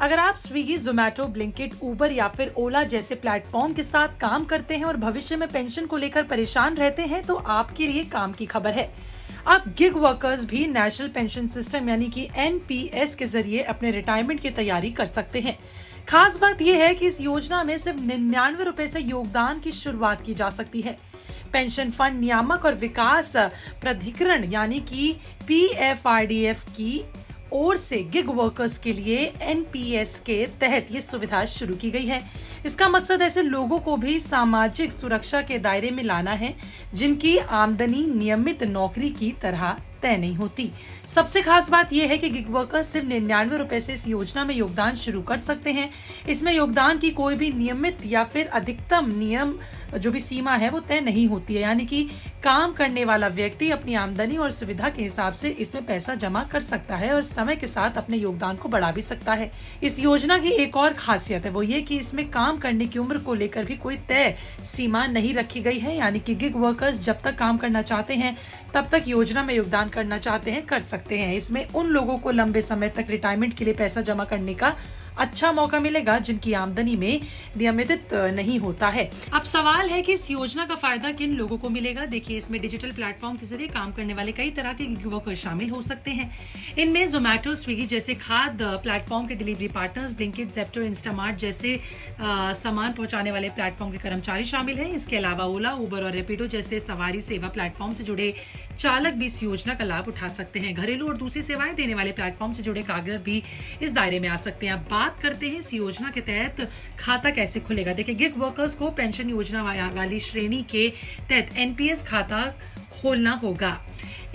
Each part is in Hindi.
अगर आप स्विगी, जोमेटो, ब्लिंकिट, उबर या फिर ओला जैसे प्लेटफॉर्म के साथ काम करते हैं और भविष्य में पेंशन को लेकर परेशान रहते हैं तो आपके लिए काम की खबर है। अब गिग वर्कर्स भी नेशनल पेंशन सिस्टम यानी कि एनपीएस के जरिए अपने रिटायरमेंट की तैयारी कर सकते हैं। खास बात यह है कि इस योजना में सिर्फ 99 रुपए से योगदान की शुरुआत की जा सकती है। पेंशन फंड नियामक और विकास प्राधिकरण यानी कि पीएफआरडीएफ की ओर से गिग वर्कर्स के लिए एनपीएस के तहत ये सुविधा शुरू की गई है। इसका मकसद ऐसे लोगों को भी सामाजिक सुरक्षा के दायरे में लाना है जिनकी आमदनी नियमित नौकरी की तरह तय नहीं होती। सबसे खास बात यह है कि गिग वर्कर्स सिर्फ 99 रुपए से इस योजना में योगदान शुरू कर सकते हैं। इसमें योगदान की कोई भी नियमित या फिर अधिकतम नियम जो भी सीमा है वो तय नहीं होती है, यानी कि काम करने वाला व्यक्ति अपनी आमदनी और सुविधा के हिसाब से इसमें पैसा जमा कर सकता है और समय के साथ अपने योगदान को बढ़ा भी सकता है। इस योजना की एक और खासियत है वो ये कि इसमें काम करने की उम्र को लेकर भी कोई तय सीमा नहीं रखी गई है, यानी कि गिग वर्कर्स जब तक काम करना चाहते हैं तब तक योजना में योगदान करना चाहते हैं कर सकते हैं। इसमें उन लोगों को लंबे समय तक रिटायरमेंट के लिए पैसा जमा करने का अच्छा मौका मिलेगा जिनकी आमदनी में नियमित नहीं होता है। अब सवाल है कि इस योजना का फायदा किन लोगों को मिलेगा। देखिए, इसमें डिजिटल प्लेटफॉर्म के जरिए काम करने वाले कई तरह के गिग वर्कर्स शामिल हो सकते हैं। इनमें जोमेटो, स्विगी जैसे खाद्य प्लेटफॉर्म के delivery partners, Blinkit, Zepto, Instamart जैसे सामान पहुंचाने वाले प्लेटफॉर्म के कर्मचारी शामिल हैं। इसके अलावा ओला, उबर और रैपिडो जैसे सवारी सेवा प्लेटफॉर्म से जुड़े चालक भी इस योजना का लाभ उठा सकते हैं। घरेलू और दूसरी सेवाएं देने वाले प्लेटफॉर्म से जुड़े कागज भी इस दायरे में आ सकते हैं। अब बात करते हैं इस योजना के तहत खाता कैसे खुलेगा। देखिए, गिग वर्कर्स को पेंशन योजना वाली श्रेणी के तहत एनपीएस खाता खोलना होगा।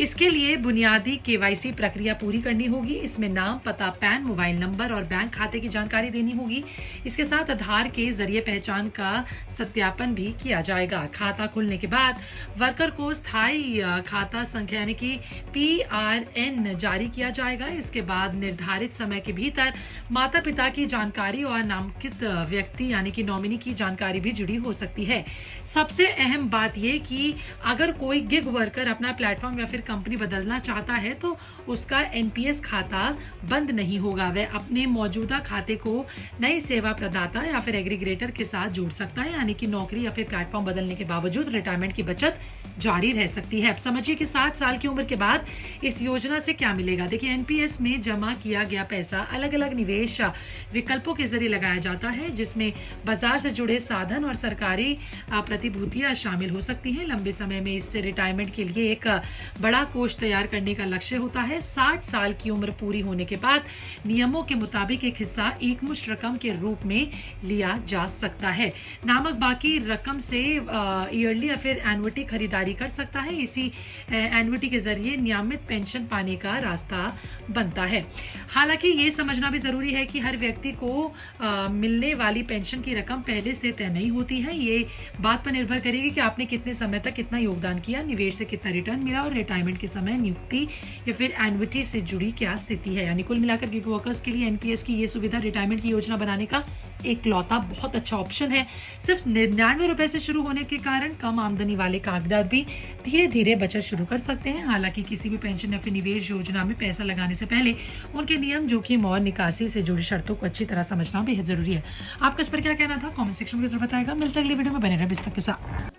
इसके लिए बुनियादी केवाईसी प्रक्रिया पूरी करनी होगी। इसमें नाम, पता, पैन, मोबाइल नंबर और बैंक खाते की जानकारी देनी होगी। इसके साथ आधार के जरिए पहचान का सत्यापन भी किया जाएगा। खाता खुलने के बाद वर्कर को स्थायी खाता संख्या यानी कि पीआरएन जारी किया जाएगा। इसके बाद निर्धारित समय के भीतर माता पिता की जानकारी और नामांकित व्यक्ति यानी कि नॉमिनी की जानकारी भी जुड़ी हो सकती है। सबसे अहम बात यह कि अगर कोई गिग वर्कर अपना प्लेटफॉर्म या फिर कंपनी बदलना चाहता है तो उसका एनपीएस खाता बंद नहीं होगा। वह अपने मौजूदा खाते को नई सेवा प्रदाता या फिर एग्रीगेटर के साथ जोड़ सकता है, यानी कि नौकरी या फिर प्लेटफॉर्म बदलने के बावजूद रिटायरमेंट की बचत जारी रह सकती है। अब समझिए कि 60 साल की उम्र के बाद इस योजना से क्या मिलेगा। देखिए, एनपीएस में जमा किया गया पैसा अलग अलग निवेश विकल्पों के जरिए लगाया जाता है जिसमें बाजार से जुड़े साधन और सरकारी प्रतिभूतियां शामिल हो सकती हैं। लंबे समय में इससे रिटायरमेंट के लिए एक बड़ा कोष तैयार करने का लक्ष्य होता है। 60 साल की उम्र पूरी होने के बाद नियमों के मुताबिक एक हिस्सा एकमुश्त रकम के रूप में लिया जा सकता है। नामक बाकी रकम से ईयरली या फिर एन्युटी खरीदारी कर सकता है। इसी एन्युटी के जरिए नियमित पेंशन पाने का रास्ता बनता है। हालांकि ये समझना भी जरूरी है कि हर व्यक्ति को मिलने वाली पेंशन की रकम पहले से तय नहीं होती है। ये बात पर निर्भर करेगी कि आपने कितने समय तक कितना योगदान किया, निवेश से कितना रिटर्न मिला और रिटायरमेंट के समय नियुक्ति या फिर एन्युटी से जुड़ी क्या स्थिति है। यानी कुल मिलाकर गिग वर्कर्स के लिए एनपीएस की ये सुविधा रिटायरमेंट की योजना बनाने का एक लौता बहुत अच्छा ऑप्शन है। सिर्फ 99 रुपए से शुरू होने के कारण कम आमदनी वाले कागदार भी धीरे धीरे बचत शुरू कर सकते हैं। हालांकि किसी भी पेंशन या फिर निवेश योजना में पैसा लगाने से पहले उनके नियम, जोखिम और निकासी से जुड़ी शर्तों को अच्छी तरह समझना बेहद जरूरी है। आपका इस पर क्या कहना था कमेंट सेक्शन में जरूर बताएगा। मिलते हैं अगली वीडियो में, बने रहे बिस्तक के साथ।